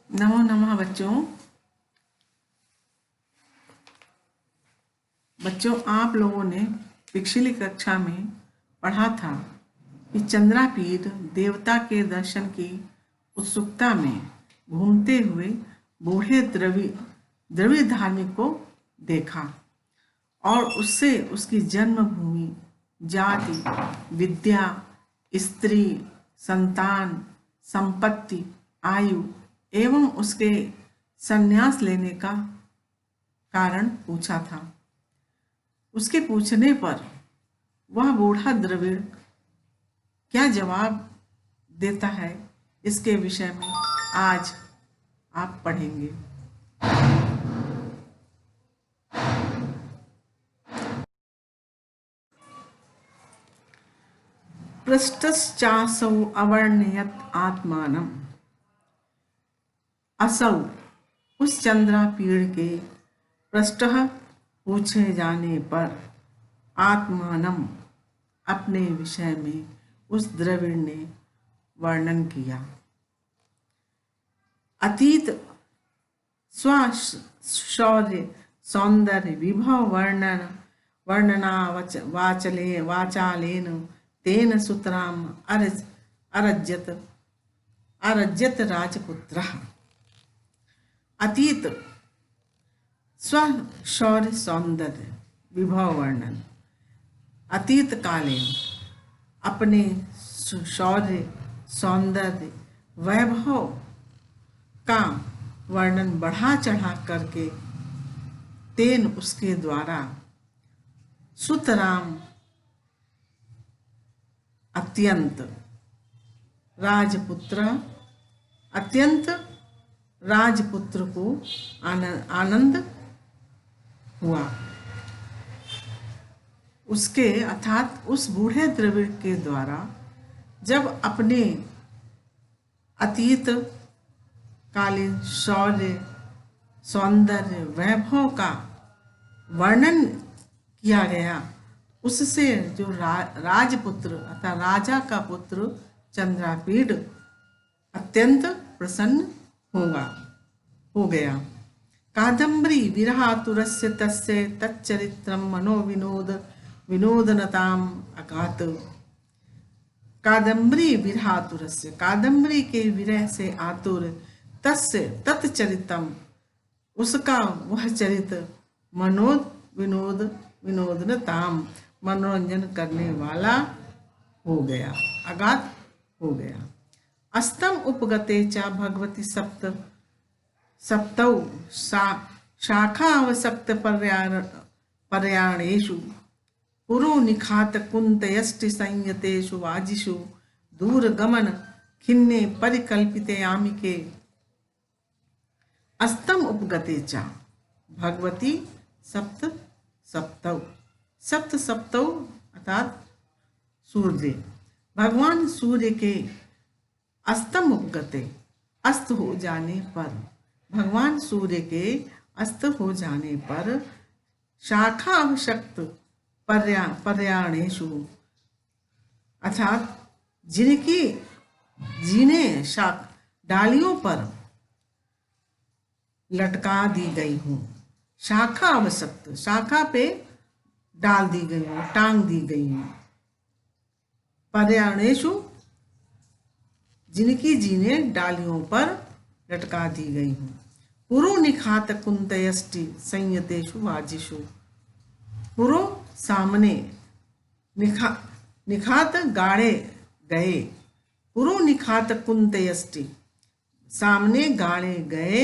नमो नमः बच्चों। आप लोगों ने पिछली कक्षा में पढ़ा था कि चंद्रापीठ देवता के दर्शन की उत्सुकता में घूमते हुए बूढ़े द्रविड़ धार्मिक को देखा और उससे उसकी जन्मभूमि, जाति, विद्या, स्त्री, संतान, संपत्ति, आयु एवं उसके संन्यास लेने का कारण पूछा था। उसके पूछने पर वह बूढ़ा द्रविड़ क्या जवाब देता है, इसके विषय में आज आप पढ़ेंगे। पृष्ठश्चासौ अवर्णयत् आत्मानम्। असौ उस चंद्रापीड़ के पृष्ठः पूछे जाने पर आत्मानम अपने विषय में उस द्रविड़ ने वर्णन किया। अतीत स्वशौर्य सौंदर्य विभव वर्णना वाचालेन तेन सुतराम अरज्यत राजपुत्रः। अतीत स्वशौर्य सौंदर्य विभव वर्णन, अतीत काले अपने शौर्य सौंदर्य वैभव का वर्णन बढ़ा चढ़ा करके तेन उसके द्वारा सुतराम अत्यंत राजपुत्र को आनंद हुआ। उसके अर्थात उस बूढ़े द्रविड़ के द्वारा जब अपने अतीत कालीन शौर्य सौंदर्य वैभव का वर्णन किया गया, उससे जो राजपुत्र अर्थात राजा का पुत्र चंद्रापीड़ अत्यंत प्रसन्न हो गया। कादम्बरी विरहातुरस्य तस्य तच्चरित्रं विनोदनताम अगात। कादम्बरी विरहातुरस्य, कादम्बरी के विरह से आतुर, तस्य तत्चरितम उसका वह चरित्र विनोदनताम मनोरंजन करने वाला हो गया, अगात हो गया। अस्तम उपगते च भगवती सप्तौ शाखा अवसक्त पर्याणेषु पुरो निखात कुंतयष्टि संयतेषु वाजिषु दूरगमन खिन्ने परिकल्पिते आमिके। अस्तम उपगते च भगवती सप्त सप्तौ अर्थात सूर्य, भगवान सूर्य के अस्तम उपगते अस्त हो जाने पर, भगवान सूर्य के अस्त हो जाने पर शाखा अवशक्त पर्याणेषु अर्थात जिन्हें डालियों पर लटका दी गई हूँ। शाखा अवशक्त, शाखा पे डाल दी गई हूँ, टांग दी गई हूँ। पर्याणेषु जिन्हें डालियों पर लटका दी गई हूँ। पुरो निखात कुंतयष्टि संयतेषु वाजिषु, पुरो सामने, निखात गाड़े गए, पुरो निखात कुंतयष्टि सामने गाड़े गए,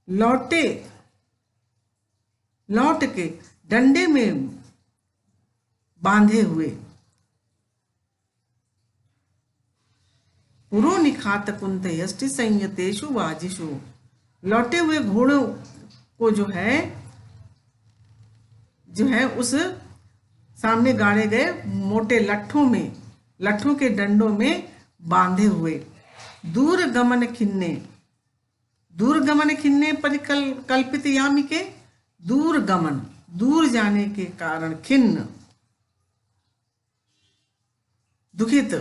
लौट के डंडे में बांधे हुए, पुरो निखात कुंतयष्टि संयतेषु वाजिषु, लौटे हुए घोड़ों को जो है उस सामने गाड़े गए मोटे लट्ठों के डंडों में बांधे हुए। दूरगमन खिन्ने परिकल्पित यामी के, दूरगमन दूर जाने के कारण खिन्न दुखित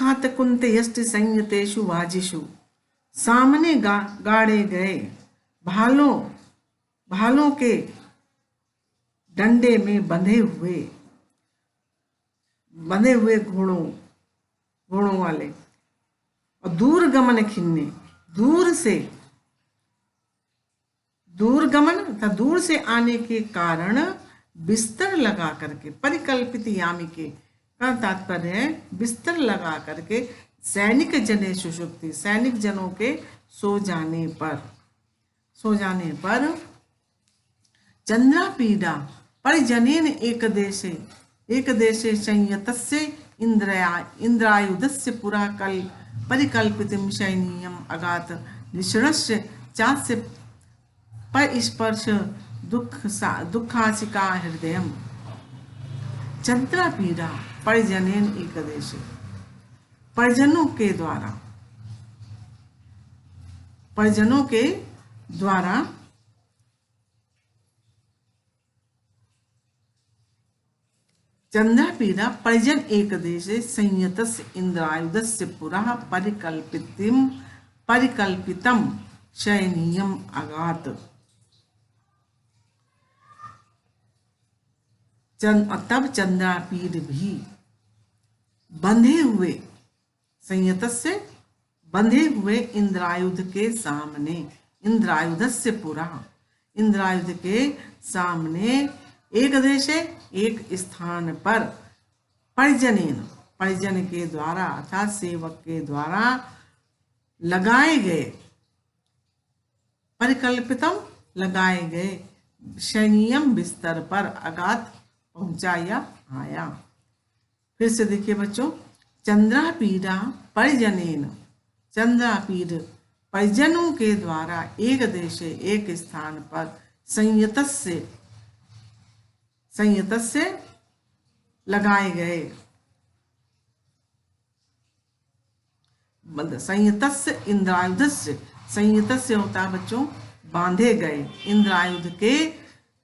खात कुंत यष्टि संयतेषु वाजिषु, सामने गाड़े गए भालों के डंडे में बंधे हुए घोड़ों वाले, और दूर गमन खिन्ने, दूर से आने के कारण बिस्तर लगा करके, परिकल्पित यामिके का तात्पर्य है बिस्तर लगा करके, सैनिक जने सुषुप्ति, सैनिक जनों के सो जाने पर चंद्रा पीड़ा परिजनेन एक देशे संयतस्य इंद्रायुधस्य पुरा कल परिकल्पितम शयनीयम अगात निषणस्य चास्य परस्पर्श दुखासिका हृदयम। चंद्रा पीड़ा परिजनेन एक देशे, परिजनों के द्वारा चंद्रा पीड़ा परिजन एक देशे संयतस्य इंद्रायुधस्य पुरः परिकल्पितम शयनीयम अगात। तब चंद्रापीड़ भी बंधे हुए, संयतस्य बंधे हुए इंद्रायुध के सामने, इंद्रायुधस्य पुरः, इंद्रायुध के सामने एक देशे एक स्थान पर परिजन के द्वारा अर्थात सेवक के द्वारा लगाए गए, परिकल्पितम लगाए गए, शयनीयम बिस्तर पर अगात पहुंचा या आया। फिर से देखिए बच्चों, चंद्रा पीड़ा परिजनेन, चंद्रा पीड़ परिजनों के द्वारा एक देशे एक स्थान पर संयतस्य लगाए गए, संयतस्य इंद्रायुधस्य, संयतस्य होता बच्चों बांधे गए, इंद्रायुध के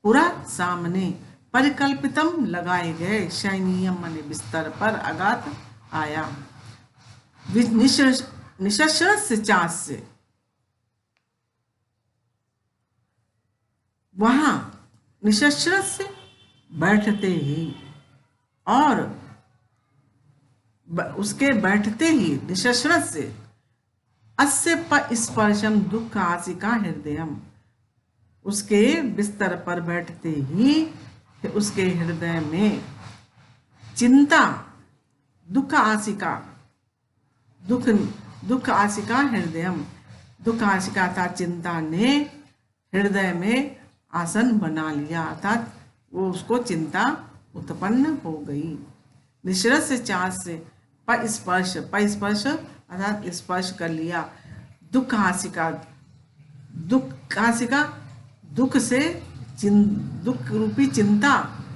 पूरा सामने, परिकल्पितम लगाए गए, शयनीयम माने बिस्तर पर अगात आया, निशस्त्रस्य चास्य, वहां निशस्त्र से बैठते ही और उसके बैठते ही निशस्त्र से अस्य स्पर्शम दुख आसिका हृदयम, उसके बिस्तर पर बैठते ही उसके हृदय में चिंता, दुख आसिका हृदयम, दुख आसिका था चिंता ने हृदय में आसन बना लिया, अर्थात वो उसको चिंता उत्पन्न हो गई। निश्रत से चास से स्पर्श अर्थात स्पर्श कर लिया, दुख आसिका दुख से दुख रूपी चिंता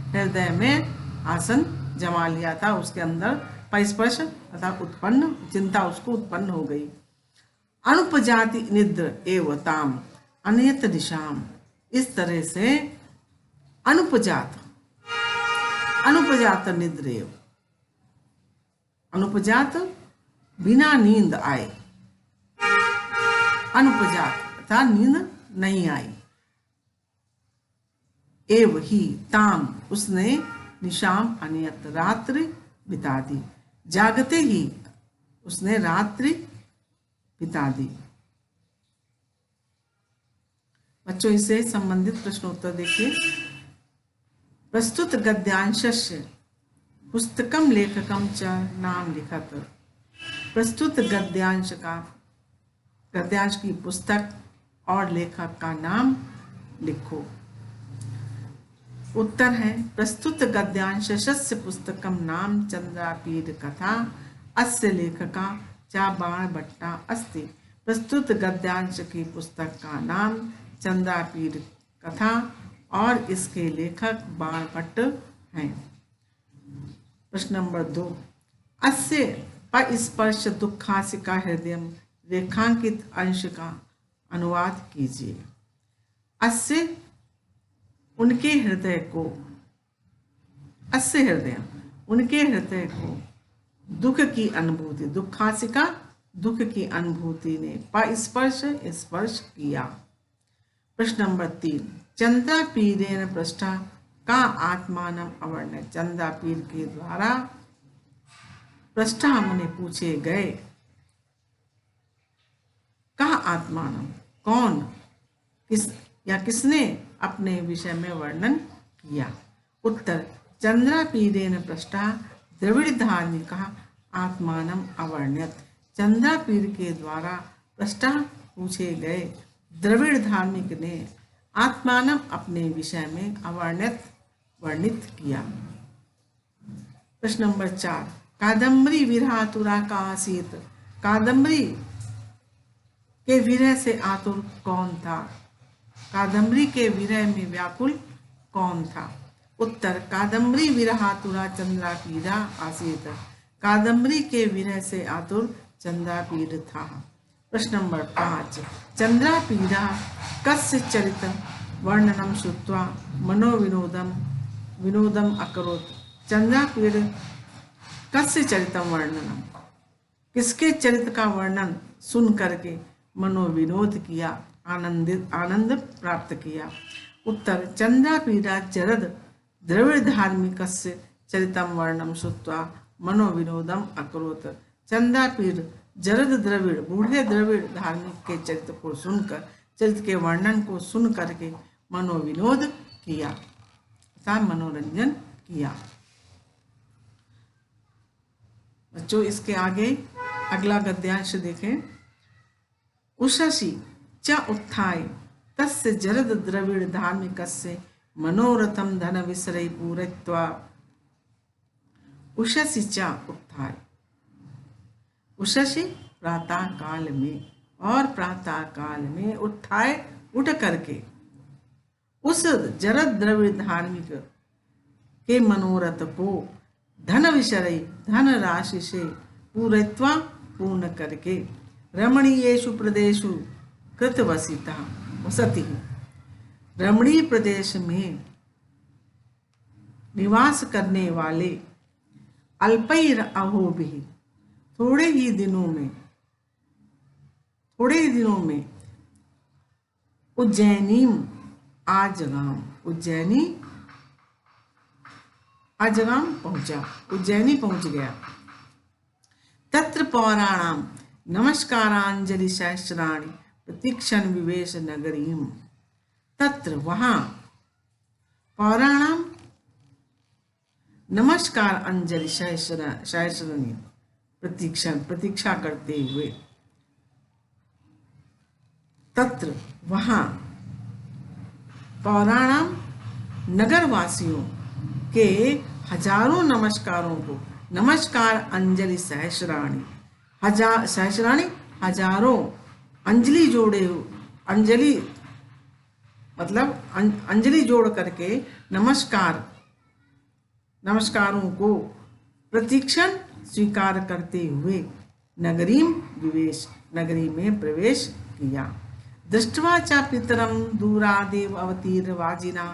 हृदय में आसन जमा लिया था, उसके अंदर स्पर्श अर्थात उत्पन्न चिंता उसको उत्पन्न हो गई। अनुपजाति निद्र एवं ताम अनियत दिशाम, इस तरह से अनुपजात निद्र एवं, अनुपजात बिना नींद आए, अनुपजात अर्थात नींद नहीं आई, एव ही ताम उसने निशाम अनियत रात्रि बिता दी, जागते ही उसने रात्रि बिता दी। बच्चों इससे संबंधित प्रश्नोत्तर देखिए। प्रस्तुत गद्यांशस्य पुस्तकम लेखकम च नाम लिखत, प्रस्तुत गद्यांश की पुस्तक और लेखक का नाम लिखो। उत्तर है प्रस्तुत गद्यांशस्य पुस्तकम नाम चंद्रापीड़ कथा अस्य लेखका चा बाणभट्टा अस्ति। प्रस्तुत गद्यांश की पुस्तक का नाम चंद्रापीड़ कथा और इसके लेखक बाणभट्ट हैं। प्रश्न नंबर 2, अस्य स्पर्श दुखासिका हृदय रेखांकित अंश का अनुवाद कीजिए। अस्य उनके हृदय को, अस्य हृदय उनके हृदय को, दुख की अनुभूति, दुखासिका दुख की अनुभूति ने स्पर्श स्पर्श किया। प्रश्न नंबर 3, चंद्रापीडेन पृष्ठा का आत्मानम अवर्ण्य। चंद्रापीड के द्वारा पृष्ठा मुनि पूछे गए का आत्मानम, कौन किस या किसने अपने विषय में वर्णन किया। उत्तर, चंद्रापीडेन पृष्ठा द्रविड़ धार्मिका आत्मानम अवर्ण्यत। चंद्रापीड के द्वारा पृष्ठा पूछे गए द्रविड़ धार्मिक ने आत्मानम अपने विषय में अवर्ण्यत वर्णित किया। प्रश्न नंबर 4, कादम्बरी विरहातुरा का आसीत। कादम्बरी के विरह से आतुर कौन था। कादम्बरी के विरह में व्याकुल कौन था। उत्तर, कादम्बरी विरहातुरा चंद्रापीडा आसीत। कादम्बरी के विरह से आतुर चंद्रापीड था। प्रश्न नंबर 5, चंद्रापीडा कस्य चरित वर्णनम श्रुत्वा विनोदम अकरोत्। चंद्रापीड कस्य चरितम वर्णनम, किसके चरित्र का वर्णन सुन करके मनोविनोद किया, आनंद प्राप्त किया। उत्तर, चंद्रापीडा जरद द्रविड़ धार्मिकस्य चरितम वर्णनम श्रुत्वा मनोविनोदम अकरोत्। चंद्रापीड जरद द्रविड़ बूढ़े द्रविड़ धार्मिक के चरित्र को सुनकर, चरित्र के वर्णन को सुन करके मनोविनोद किया तथा मनोरंजन किया। बच्चों, इसके आगे अगला गद्यांश देखें। उषसि च उत्थाय तस्य जरद द्रविड़ धार्मिकस्य मनोरथम धन विसरय पूरयित्वा। उषसि च उत्थाय, उषसि प्रातः काल में, और प्रातः काल में उत्थाय उठ करके उस जरद द्रविड़ धार्मिक के मनोरथ को धन विषय धन राशि से पूरयित्वा पूर्ण करके रमणीयेषु प्रदेशु कृतवसिता वसति। रमणीय प्रदेश में निवास करने वाले अल्पैर अहोभिः थोड़े ही दिनों में उज्जैनीम आजगाम, आजगाम पहुंचा, उज्जैनी पहुंच गया। तत्र पौराणाम नमस्कारांजलि सहस्राणि प्रतीक्षण विवेश नगरीम। तत्र वहां पौराणाम नमस्कार अंजलि सहस्राणि प्रतीक्षा करते हुए, तत्र वहां पौराणाम नगरवासियों के हजारों नमस्कारों को, नमस्कार अंजलि सहस्राणि, सहस्राणि हजारों, अंजलि जोड़े, अंजलि मतलब अंजलि जोड़ करके नमस्कारों को प्रतीक्षण स्वीकार करते हुए नगरीम विवेश, नगरी में प्रवेश किया। दृष्ट्वा च पितरम दूरादेव अवतीर्य वाजिना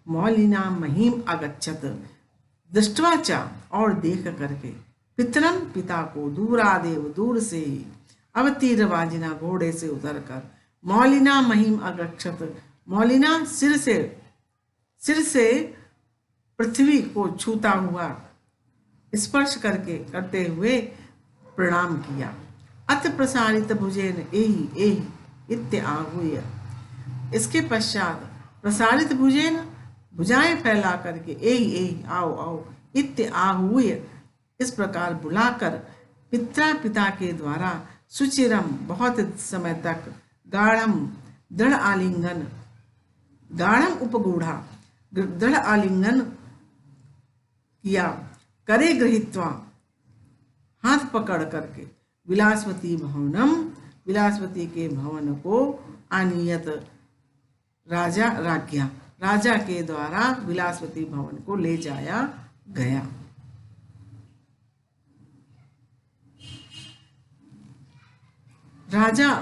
मौलिना महिम अगच्छत। दृष्ट्वा च और देख करके, पितरम पिता को, दूरादेव दूर से ही, अवतीर्य वाजिना घोड़े से उतरकर, मौलिना महिम अगच्छत मौलिना सिर से पृथ्वी को छूता हुआ, स्पर्श करते हुए प्रणाम किया। अथ प्रसारित भुजेन एहि इत्य आहूय। इसके पश्चात प्रसारित भुजेन, भुजाएं फैला करके, एहि आओ आओ, इत्य आहूय इस प्रकार बुलाकर, पिता के द्वारा सुचिरम बहुत समय तक, गाढ़म दृढ़ आलिंगन, गाढ़म उपगूढ़ा दृढ़ आलिंगन किया, करे गृहीत्वा हाथ पकड़ करके, विलासवती भवनम विलासवती के भवन को, आनियत राजा के द्वारा विलासवती भवन को ले जाया गया। राजा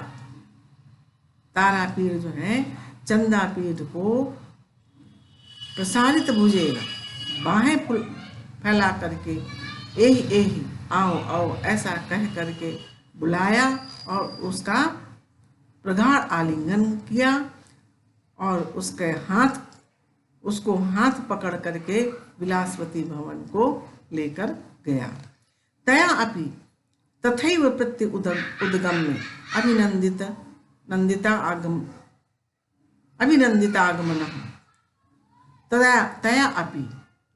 तारापीठ जो है चंदापीठ को प्रसारित भुजेन, बाहें फैला करके, एहि आओ आओ ऐसा कह करके बुलाया और उसका प्रगाढ़ आलिंगन किया और उसको हाथ पकड़ करके विलासवती भवन को लेकर गया। तया अपि तथैव प्रत्य उद्गम्य अभिनंदितागमनः तया अपि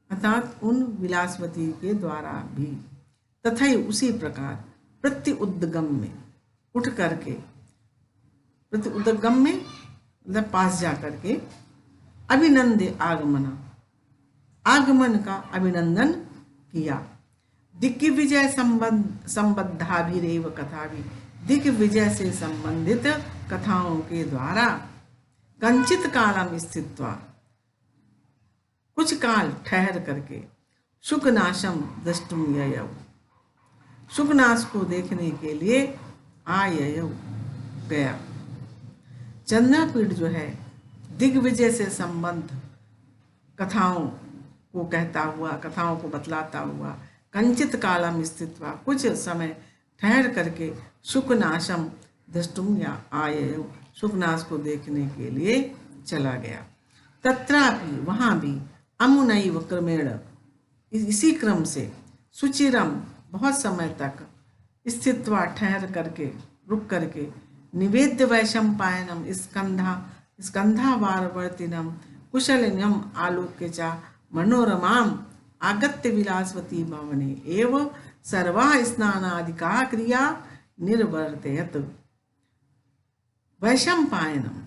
अर्थात उन विलासवती के द्वारा भी तथैव उसी प्रकार प्रत्य उद्गम में उठ करके प्रति उद्गम में मतलब पास जा करके आगमन का अभिनंदन किया। दिग्विजय संबद्धाभिरेव कथा भी दिग्विजय से संबंधित कथाओं के द्वारा कंचित कालम स्थित्वा कुछ काल ठहर करके शुकनाशम द्रष्टुम ययौ शुकनाश को देखने के लिए आययौ गया। चंद्रापीठ जो है दिग्विजय से संबंध कथाओं को कहता हुआ कथाओं को बतलाता हुआ कंचित कालम स्थित्वा कुछ समय ठहर करके शुकनाशम द्रष्टुम या आययौ शुकनाश को देखने के लिए चला गया। तत्रापि वहाँ भी अमुनैव क्रमेण इसी क्रम से सुचिरम बहुत समय तक स्थित्वा ठहर करके रुक करके निवेद्य वैशंपायनम स्कंधावारवर्तिनम कुशलिनम आलोक्य च मनोरमाम आगत्य विलासवती भवने एव सर्वा स्नानादिका क्रिया निर्वर्तयत। वैशंपायनम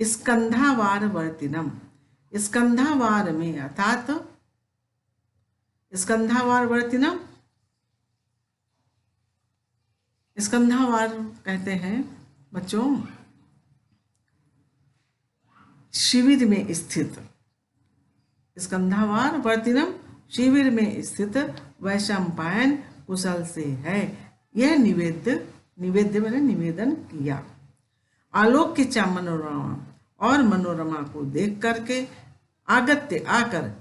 स्कंधावारवर्तिनम स्कंधावार में अर्थात स्कंधावारवर्तिनम स्कंधावार कहते हैं बच्चों शिविर में स्थित स्कंधावार वर्तिनम शिविर में स्थित वैशंपायन कुशल से है यह निवेद्य मैंने निवेदन किया। आलोक्य च मनोरमा और मनोरमा को देख करके आगत्य आकर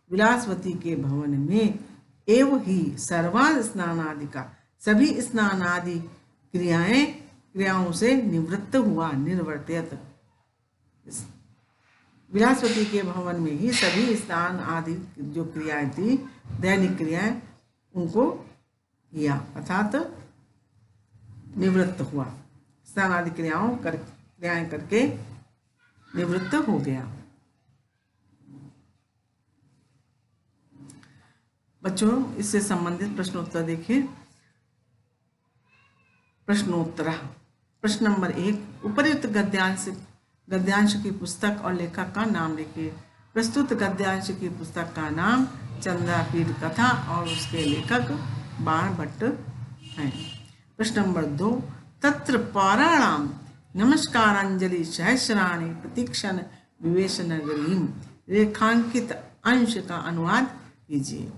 विलासवती के भवन में एवं ही सर्वा स्नानादिका सभी स्नानादि क्रियाओं से निवृत्त हुआ निर्वर्तित। विलासवती के भवन में ही सभी स्नान आदि जो क्रियाएं थी दैनिक क्रियाएं उनको किया अर्थात निवृत्त हुआ स्नान आदि क्रियाएं करके निवृत्त हो गया। बच्चों इससे संबंधित प्रश्नोत्तर देखिए। प्रश्नोत्तर प्रश्न नंबर 1 उपर्युक्त गद्यांश की पुस्तक और लेखक का नाम लिखिए। प्रस्तुत गद्यांश की पुस्तक का नाम चंद्रापीठ कथा और उसके लेखक बाणभट्ट हैं। प्रश्न नंबर 2 तत्र पौराणाम नमस्कारांजलि सहस्राणि प्रतीक्षण विवेश नगरीम रेखांकित अंश का अनुवाद कीजिए।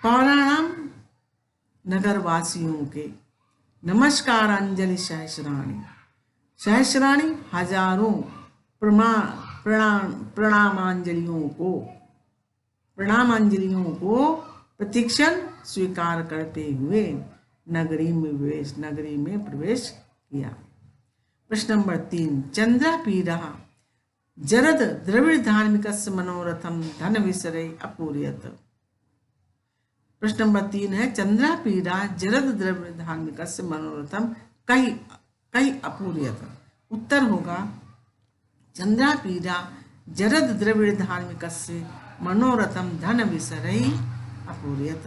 पौराणाम नगरवासियों के नमस्कारांजलि सहस्राणि हजारों प्रणामांजलियों को प्रतीक्षण स्वीकार करते हुए नगरी में प्रवेश किया। प्रश्न नंबर 3 चंद्रापीडः जरद द्रविड़ धार्मिकस्य मनोरथम धन विसरे अपूर्यत। प्रश्न नंबर 3 है चंद्रापीडा जरद द्रविड़ धार्मिकस्य मनोरथम कई अपूर्यत। उत्तर होगा चंद्रापीडा जरद द्रविड़ धार्मिकस्य मनोरथम धन विसरे अपूर्यत।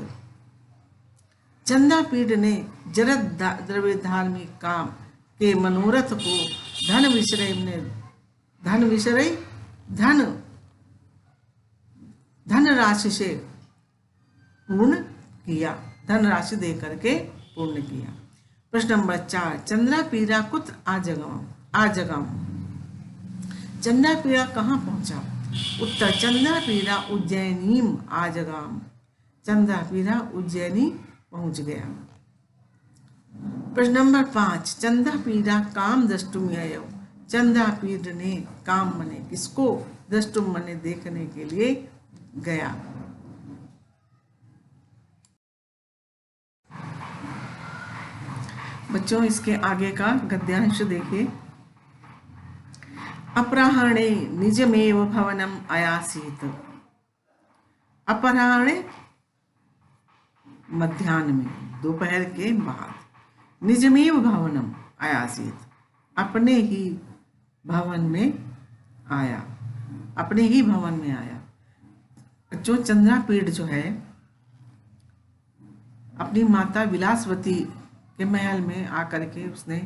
चंद्रापीड ने जरद द्रविड़ धार्मिक काम के मनोरथ को धन राशि से पूर्ण किया धनराशि दे करके पूर्ण किया। प्रश्न नंबर 4 चंद्रापीडा कुत्र आजगम चंद्रापीडा कहाँ पहुंचा। उत्तर चंद्रापीडा उज्जैनीम आजगाम चंद्रापीडा उज्जैनी पहुंच गया। प्रश्न नंबर 5 चंद्रापीडा काम द्रष्टुम ययौ चंद्रापीड ने काम मने किसको द्रष्टुम मने देखने के लिए गया। बच्चों इसके आगे का गद्यांश देखिए। अपराह्णे निजमेव भवनम आयासीत। अपराह्णे मध्याह्न में, दोपहर के बाद। निजमेव भवनम आयासीत, अपने ही भवन में आया, अपने ही भवन में आया। जो चंद्रापीठ जो है अपनी माता विलासवती के महल में आकर के उसने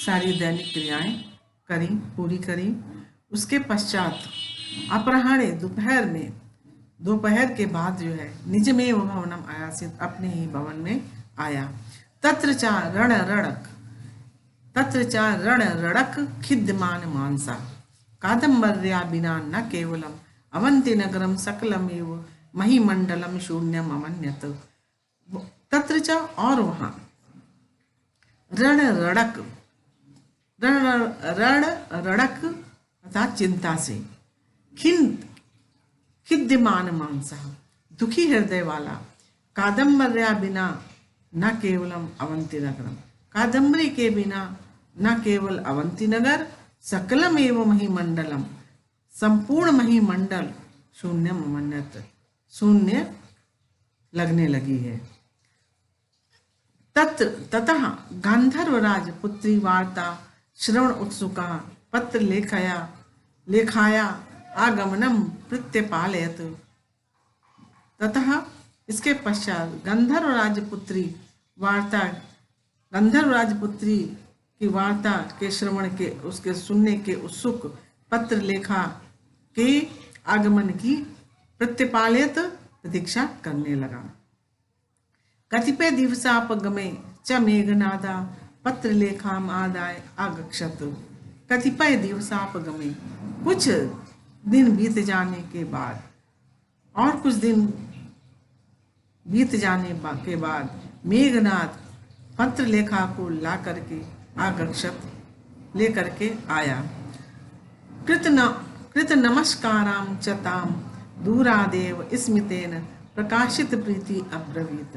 सारी दैनिक क्रियाएं करी, पूरी करी। उसके पश्चात अपराह्णे दोपहर में, दोपहर के बाद जो है निजमेव भवनम आयासित, अपने ही भवन में आया। तत्र चा रण रणक, तत्र चा रण रणक खिद्यमान मानसा कादम्बर्या बिना न केवलम अवंति नगरम सकलमेव महिमंडलम शून्यम अमन्यत। तत्र च, और वहां, रण रणक, रण रणक अर्थात चिंता से, खिद्यमान मानसा दुखी हृदय वाला, कादम्बर्या बिना न केवलम अवंति नगरम, कादम्बरी के बिना न केवल अवंती नगर, सकलम एवं महिमंडलम संपूर्ण महिमंडल शून्यम अमन्यत शून्य लगने लगी है। ततः गांधर्वराज पुत्री वार्ता श्रवण उत्सुका पत्र लेखाया आगमनम प्रत्यपालयत। ततः इसके पश्चात गंधर्व राजपुत्री वार्ता, गंधर्व राजपुत्री की वार्ता के श्रवण के, उसके सुनने के उत्सुक पत्र लेखा के आगमन की प्रत्यपालयत प्रतीक्षा करने लगा। कतिपय दिवसापगमे च मेघनादा पत्र लेखाम आदाय आगक्षत। कतिपय दिवसापगमे, कुछ दिन बीत जाने के बाद, और कुछ दिन बीत जाने के बाद मेघनाद पत्र लेखा को ला करके आगक्षत, लेकर के आया। कृत नमस्काराम चताम दूरादेव स्मितेन प्रकाशित प्रीति अब्रवीत।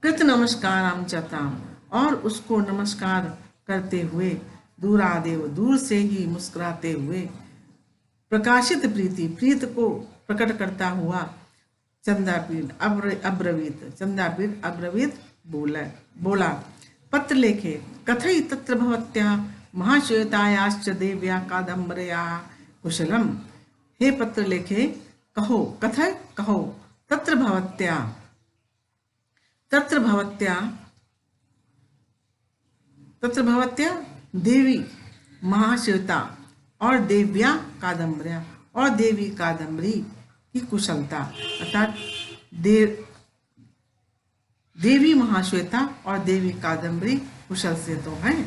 कृत नमस्काराम चताम, और उसको नमस्कार करते हुए, दूरादेव दूर से ही मुस्कुराते हुए, प्रकाशित प्रीति प्रीत को प्रकट करता हुआ, चंद्रापीठ अब्रवीत, चंद्रापीठ अब्रवीत बोला। पत्र लेखे कथई तत्र भवत्या महाश्वेतायाश्च देव्या कादम्बर्या कुशलम। हे पत्र लेखे, कहो, कथय कहो, तत्र भवत्या, तत्र भवत्या, तत्र भवत्या देवी महाश्वेता और देव्या कादम्बर्या, और देवी कादम्बरी की कुशलता, अर्थात देवी महाश्वेता और देवी कादम्बरी कुशल से तो हैं।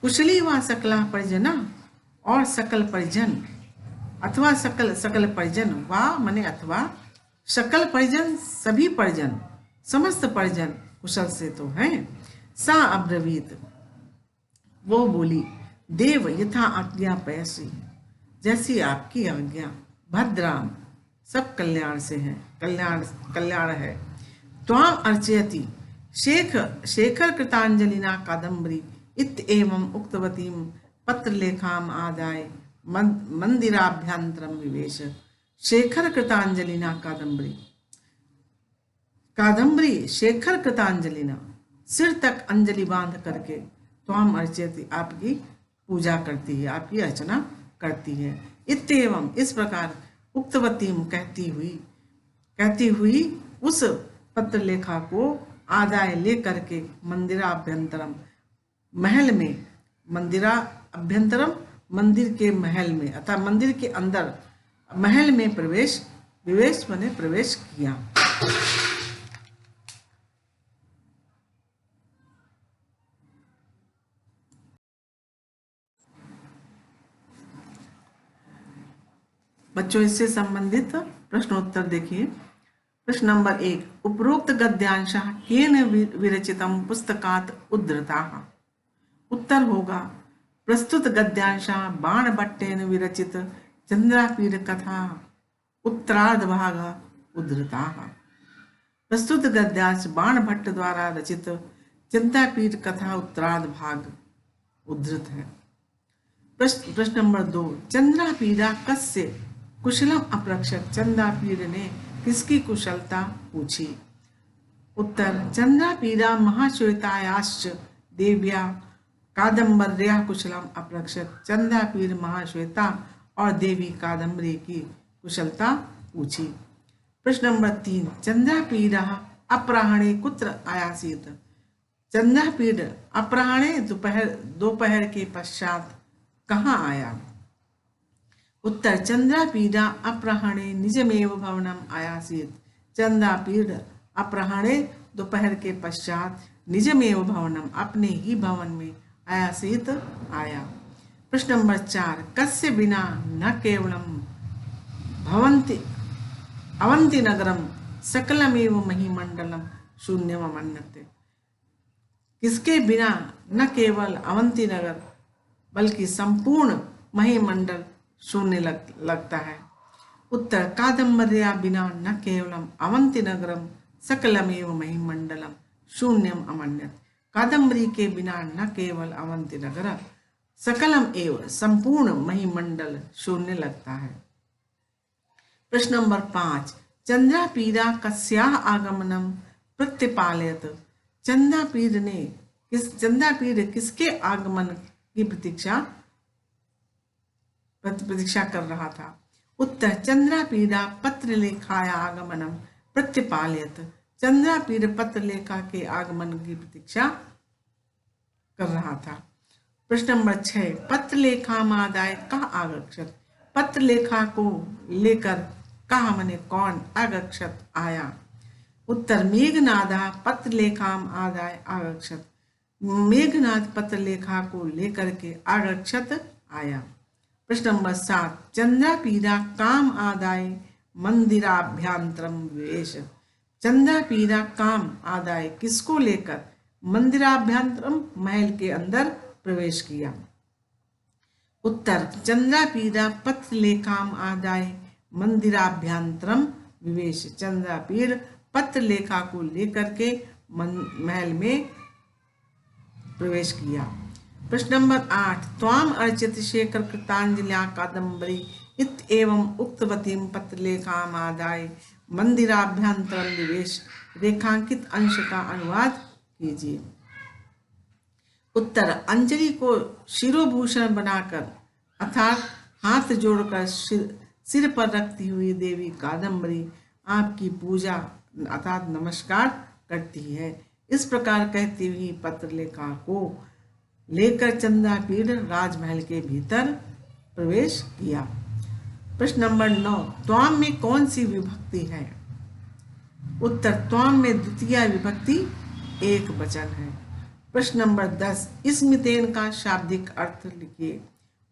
कुशली व सकला परिजना, और सकल परिजन, अथवा सकल परिजन, वा मने अथवा, सकल परिजन सभी परिजन, समस्त परिजन कुशल से तो हैं। सा अब्रवीत, वो बोली, देव यथा आज्ञा पैसी, जैसी आपकी आज्ञा, भद्राम सब कल्याण से है, कल्याण है। त्वाम अर्चयति शेखर कृतांजलिना कादम्बरी इत एवं उक्तवतीम पत्र लेखाम आदाय मंदिराभ्यंतरम विवेश। शेखर कृतांजलिना कादम्बरी, कादम्बरी शेखर कृतांजलिना, सिर तक अंजलि बांध करके, त्वाम अर्चयति आपकी पूजा करती है, आपकी अर्चना करती है। इत्येवं इस प्रकार, उक्तवतीम कहती हुई उस पत्र लेखा को आदाय ले करके मंदिराभ्यंतरम महल में, मंदिराभ्यंतरम मंदिर के महल में, अर्थात मंदिर के अंदर महल में विवेश बने प्रवेश किया। बच्चों इससे संबंधित प्रश्नोत्तर देखिए। प्रश्न नंबर 1, उपरोक्त गद्यांशः केन विरचितम पुस्तकात् उद्धृताः। उत्तर होगा, प्रस्तुत गद्यांशः बाणभट्टेन विरचित चंद्रापीठ कथा उत्तरार्ध भाग उद्धृताः। प्रस्तुत गद्यांश बाणभट्ट द्वारा रचित चिंतापीठ कथा उत्तरार्ध भाग उद्धृत है। प्रश्न नंबर 2, चंद्रापीड़ा कस्य कुशलम अपरक्षत। चंद्रापीड़ ने किसकी कुशलता पूछी? उत्तर, चंद्रापीड़ा महाश्वेतायाश्च देव्या कादम्बर्या कुशलम अपरक्षत। चंद्रापीड़ महाश्वेता और देवी कादम्बरी की कुशलता पूछी। प्रश्न नंबर 3, चंद्रापीड़ा अपराह्णे कुत्र आयासीत। चंद्रापीड़ अपराह्णे दोपहर के पश्चात कहाँ आया? उत्तर, चंद्रापीड़ा अपराह्णे निजमेव भवनम आयासीत। चंद्रापीड़ अपराह्णे दोपहर के पश्चात निजमेव भवनम अपने ही भवन में आयासीत आया। प्रश्न नंबर 4, कस्य बिना न केवलम भवन्ति अवंति नगरम सकलमेव महिमंडलम शून्यम अमन्यते। किसके बिना न केवल अवंति नगर बल्कि संपूर्ण महिमंडल शून्य लगता है? उत्तर, कादम्बर्या बिना न केवलम अवंति नगरम सकलमेव महिमंडलम शून्यम अमन्यत। कादम्बरी के बिना न केवल अवंति नगर सकलम एव संपूर्ण महिमंडल शून्य लगता है। प्रश्न नंबर 5, चंद्रापीड़ा कस्याः आगमनम प्रत्यपालयत। चंद्रापीड़ किसके आगमन की प्रतीक्षा कर रहा था? उत्तर, चंद्रापीड़ा पत्रलेखाया आगमनम प्रत्यपालयत। चंद्रापीड़ पत्रलेखा के आगमन की प्रतीक्षा कर रहा था। प्रश्न नंबर 6, पत्रलेखा मादाय कः आगच्छत। पत्रलेखा को लेकर कहा मने कौन आगच्छत आया? उत्तर, मेघनादा पत्रलेखाम आदाय आगच्छत। मेघनाद पत्रलेखा को लेकर के आगच्छत आया। प्रश्न नंबर 7, चंद्रापीड़ा काम आदाय मंदिराभ्यंतरम विवेश। चंद्रापीड़ा काम आदाय किसको लेकर मंदिराभ्यंतरम महल के अंदर प्रवेश किया? उत्तर, चंद्रापीड़ा पत्रलेखाम आदाय मंदिराभ्यंतरम विवेश। चंद्रापीड़ पत्रलेखा को लेकर के महल में प्रवेश किया। प्रश्न नंबर 8, त्वाम अर्चित शेखर कृतांजलिया कादम्बरी इत एवं उक्तवतीम पत्रलेखाम आदाय मंदिराभ्यंतरम विवेश। रेखांकित अंश का अनुवाद कीजिए। उत्तर, अंजलि को शिरोभूषण बनाकर अर्थात हाथ जोड़कर सिर पर रखती हुई देवी कादम्बरी आपकी पूजा अर्थात नमस्कार करती है। इस प्रकार कहती हुई पत्रलेखा को लेकर चंद्रापीड़ राजमहल के भीतर प्रवेश किया। प्रश्न नंबर 9, त्वाम में कौन सी विभक्ति है? उत्तर, त्वाम में द्वितीय विभक्ति एक वचन है। प्रश्न नंबर 10, स्मितेन का शाब्दिक अर्थ लिखिए।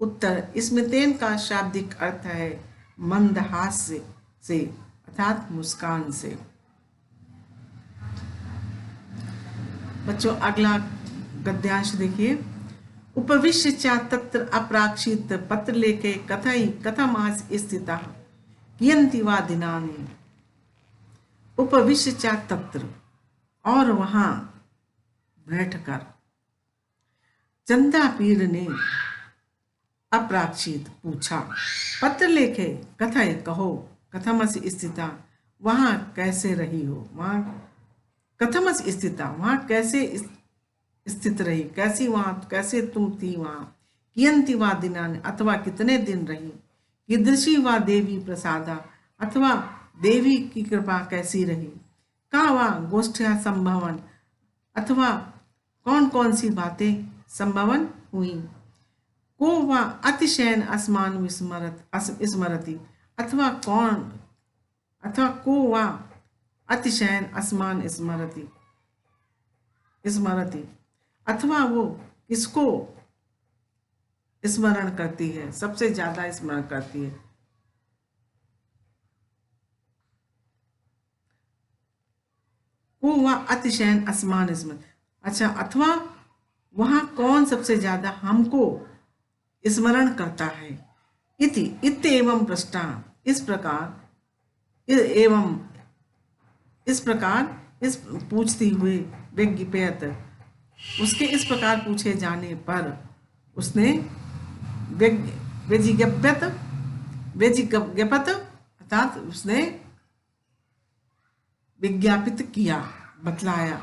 उत्तर, स्मितेन का शाब्दिक अर्थ है मंदहास्य से अर्थात मुस्कान से। बच्चों, अगला गद्यांश देखिए। उपविश्य च तत्र अप्राक्षित पत्रलेखे कथई कथमास स्थिता कियन्ति वा दिनानि। उपविश्य च तत्र, और वहां बैठकर चंद्रापीड़ ने अप्राक्षित पूछा, पत्रलेखे कथय कहो, कथमस स्थिता वहां कैसे रही हो। वहां कथमस स्थिता वहां कैसे स्थित रही, कैसी वहां कैसे तुम थी वहां। कियन्ति वा दिनानि अथवा कितने दिन रही। कीदृशी वा देवी प्रसादा अथवा देवी की कृपा कैसी रही। का वा गोष्ठ्या संभवन अथवा कौन कौन सी बातें संभवन हुई। को वा अतिशयन अस्मान स्मरति अथवा को वा अतिशयन अस्मान स्मरति अथवा वो किसको स्मरण करती है, सबसे ज्यादा स्मरण करती है। को वह अतिशयन अस्मान स्मृति, अच्छा, अथवा वहां कौन सबसे ज्यादा हमको स्मरण करता है। इति एवं पृष्ठा, इस प्रकार इस पूछती हुए विज्ञप्यत उसके इस प्रकार पूछे जाने पर उसने वेजिज्ञप्त वेजिज्ञपत अर्थात उसने विज्ञापित किया, बतलाया।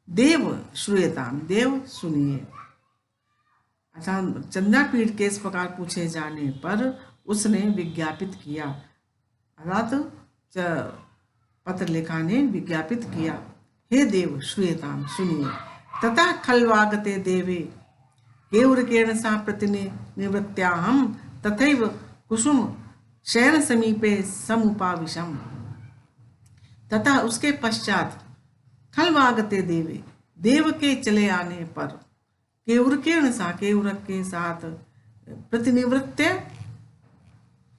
देव श्रूयताम, देव सुनिए। अर्थात चंद्रापीठ के इस प्रकार पूछे जाने पर उसने विज्ञापित किया, अर्थात पत्र लेखा ने विज्ञापित किया, हे देव श्रूयताम, सुनिए। तथा खल्वागते देवे केवरकेण सा प्रतिनिवृत्त्याहं तथैव कुसुम शयन समीपे समुपाविशम। तथा उसके पश्चात खल्वागते देवे, देव के चले आने पर, केवरकेण सा, केवरक के साथ,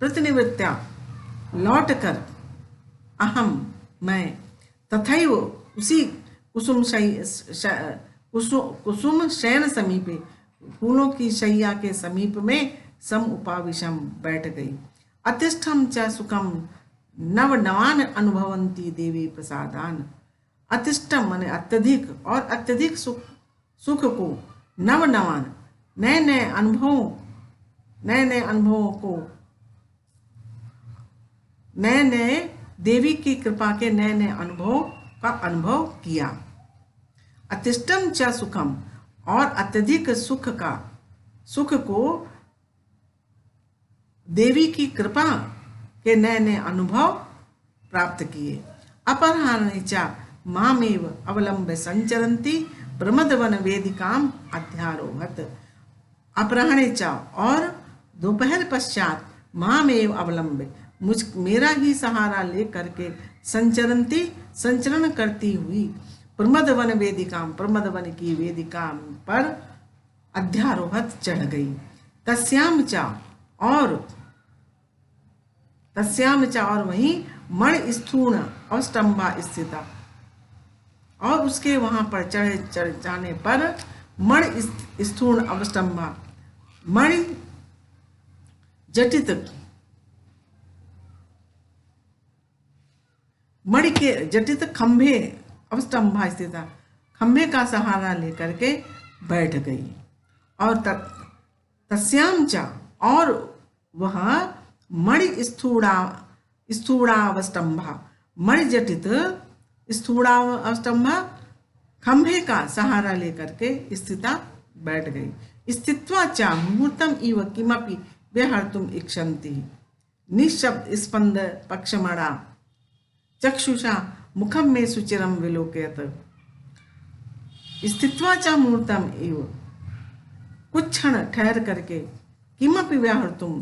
प्रतिनिवृत्त्या लौटकर, अहम मैं, तथैव उसी कुसुम शयन समीपे, फूलों की शैया के समीप में, सम उपाविशम बैठ गई। अतिष्ठम च सुखम नव नवान अनुभवंती देवी प्रसादान। अतिष्ठम माने अत्यधिक, और अत्यधिक सुख को, नव नवान नए नए अनुभवों को, नए नए देवी की कृपा के नए नए अनुभव का अनुभव किया। अतिष्ठम च सुखम, और अत्यधिक सुख को देवी की कृपा के नए नए अनुभव प्राप्त किए। अपराह्ने च मामेव अवलंब्य संचरन्ती प्रमदवन वेदिकाम अध्यारोहत। अपराह्ने च, और दोपहर पश्चात, मामेव अवलंब्य, मेरा ही सहारा लेकर के, संचरण करती हुई, प्रमदवन वेदिकाम, प्रमदवन की वेदिका पर अध्यारोहत चढ़ गई। तस्याम च, और वहीं मण स्थूण अवस्टंभा स्थिता, और उसके वहां पर चढ़ जाने पर मण स्थूण अवस्टंभा, मणि जटित, मणि के जटित खंभे, अवस्टंभा स्थिता, खंभे का सहारा लेकर के बैठ गई। और तस्याम च, और वह मणि स्थूणावस्टंभा, मणि जटित स्थूणावस्टंभा, खंभे का सहारा लेकर के स्थिता बैठ गई। स्थित्वा च मुहूर्तम इव किमपि व्यहर्तुम इच्छन्ति, निःशब्द स्पंद पक्षमणा चक्षुषा मुखम में सुचिरम विलोकयत। स्थित्वा च मुहूर्तम इव, कुछ क्षण ठहर करके, किमपि व्यहर्तुम,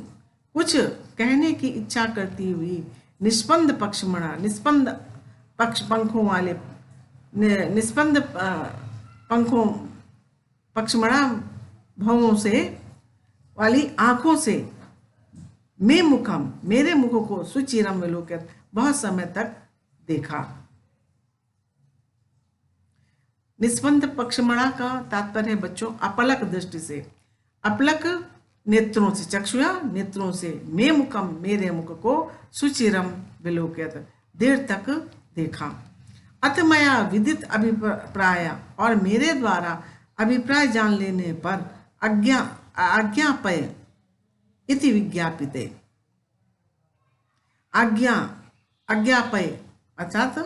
कुछ कहने की इच्छा करती हुई, निष्पंद पक्षमणा, निष्पंद पंखों वाले, निष्पंद पंखों, पक्षमणा भवों से वाली आंखों से, मैं मुखम, मेरे मुख को, सुचिरम विलोकयत, बहुत समय तक देखा। निष्पंद पक्षमणा का तात्पर्य बच्चों अपलक दृष्टि से, अपलक नेत्रों से, चक्षुया नेत्रों से, मैं मुखम, मेरे मुख को, सुचिरम विलोकयत, देर तक देखा। अथ मया विदित अभिप्राय, और मेरे द्वारा अभिप्राय जान लेने पर, आज्ञापय इति विज्ञापिते, आज्ञापय अर्थात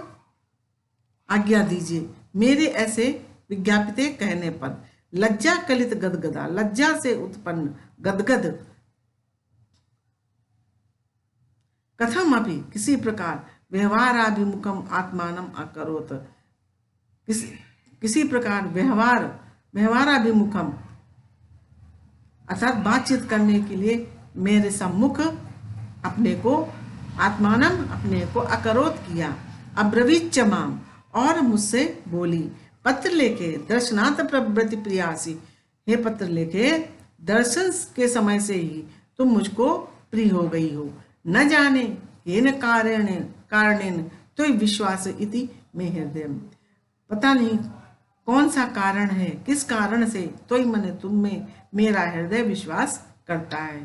आज्ञा दीजिए, मेरे ऐसे विज्ञापिते कहने पर, लज्जा कलित गदगदा, लज्जा से उत्पन्न गदगद, कथम अभी, किसी प्रकार, व्यवहाराभिमुखम आत्मानम अकरोत, किसी प्रकार व्यवहाराभिमुखम अर्थात बातचीत करने के लिए मेरे सम्मुख अपने को, आत्मानम अपने को, अकरोत किया। अब्रवीच माम, और मुझसे बोली, पत्र लेके दर्शनाथ प्रवृत्ति प्रियासी, हे पत्र लेके दर्शन के समय से ही तुम मुझको प्रिय हो गई हो। न जाने येन कारणेन तो विश्वास इति मे हृदय, पता नहीं कौन सा कारण है, किस कारण से तोय मन तुम में मेरा हृदय विश्वास करता है।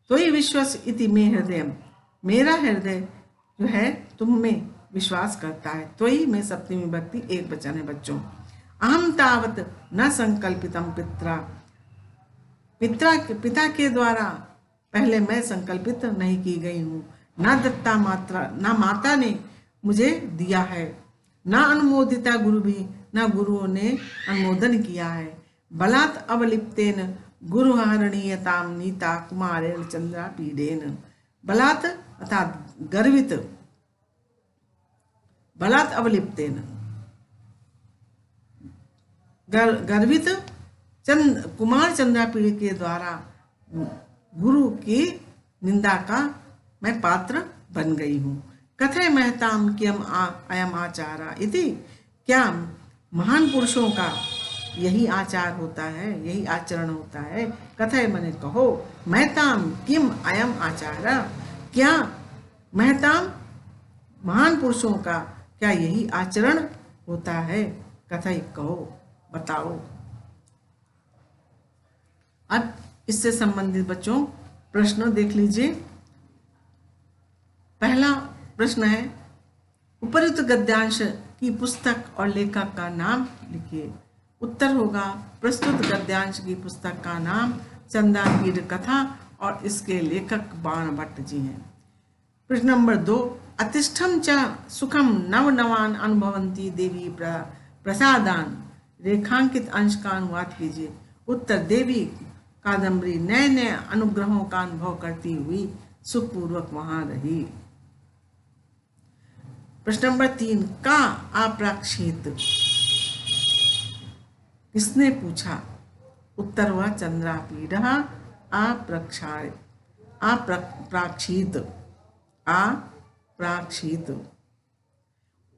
तोय विश्वास इति मे हृदय, मेरा हृदय जो है तुम में विश्वास करता है। तोय में सप्तमी विभक्ति एक वचन है बच्चों। अहम तावत न संकल्पितम पित्रा, पिता के द्वारा पहले मैं संकल्पित नहीं की गई हूँ। न दत्ता मात्रा, न माता ने मुझे दिया है, न अनुमोदिता गुरु भी, न गुरुओं ने अनुमोदन किया है। बलात् अवलिप्तेन गुरुहरणीयताम नीता कुमारेण चंद्रा पीडेन। बलात् अर्थात गर्वित, बलात् अवलिप्तेन गर्वित कुमार चंद्रापीड़ के द्वारा गुरु की निंदा का मैं पात्र बन गई हूँ। कथय महताम कियम अयम आचारा इति, क्या महान पुरुषों का यही आचार होता है, यही आचरण होता है। कथय मने कहो, महताम किम अयम आचारा, क्या महताम महान पुरुषों का क्या यही आचरण होता है। कथय कहो, बताओ। अब इससे संबंधित बच्चों प्रश्न देख लीजिए। पहला प्रश्न है, उपर्युक्त गद्यांश की पुस्तक और लेखक का नाम लिखिए। उत्तर होगा, प्रस्तुत गद्यांश की पुस्तक का नाम चंद्रापीड़ कथा और इसके लेखक बाण भट्ट जी हैं। प्रश्न नंबर 2, अतिष्ठम च सुखम नव नवान अनुभवंती देवी प्रसादान, रेखांकित अंश का अनुवाद कीजिए। उत्तर, देवी कादम्बरी नए नए अनुग्रहों का अनुभव करती हुई सुखपूर्वक वहां रही। प्रश्न नंबर 3, का अप्राक्षित किसने पूछा। उत्तर हुआ, चंद्रापीड़ अप्राक्षित।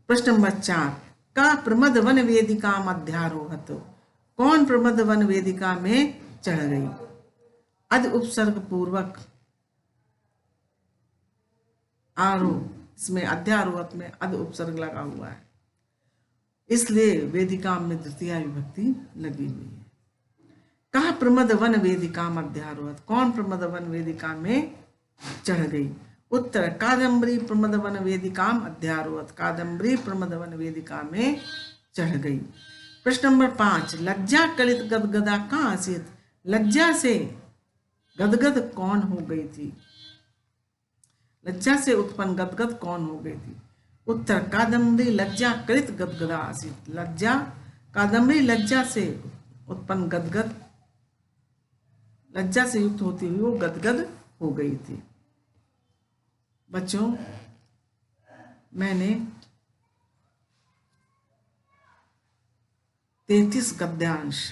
प्रश्न नंबर 4, का प्रमद वन वेदिका अध्यारोहत, कौन प्रमद वन वेदिका में चढ़ गई। अध उपसर्ग पूर्वक आरोह, इसमें अध्यारोहत में अध उपसर्ग लगा हुआ है, इसलिए वेदिका में द्वितीय विभक्ति लगी हुई है। कहा प्रमद वन वेदिका अध्यारोहत, कौन प्रमद वन वेदिका में चढ़ गई। उत्तर, कादम्बरी प्रमद वन वेदिका अध्यारोहत, कादम्बरी प्रमद वन वेदिका में चढ़ गई। प्रश्न नंबर 5, लज्जा कलित गदगदा कहाँ आसित, लज्जा से गदगद कौन हो गई थी। लज्जा से उत्पन्न गदगद कौन हो गई थी। उत्तर, कादम्बरी लज्जा कलित गदगदा आसित, लज्जा कादम्बरी लज्जा से उत्पन्न गदगद, लज्जा से युक्त होती हुई वो गदगद हो गई थी। बच्चों, मैंने 33 गद्यांश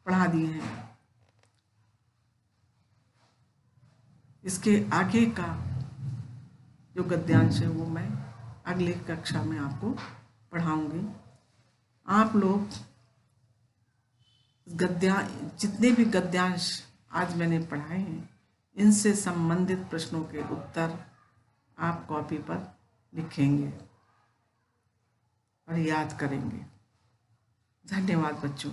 पढ़ा दिए हैं। इसके आगे का जो गद्यांश है वो मैं अगली कक्षा में आपको पढ़ाऊंगी। आप लोग जितने भी गद्यांश आज मैंने पढ़ाए हैं, इनसे संबंधित प्रश्नों के उत्तर आप कॉपी पर लिखेंगे और याद करेंगे। धन्यवाद बच्चों।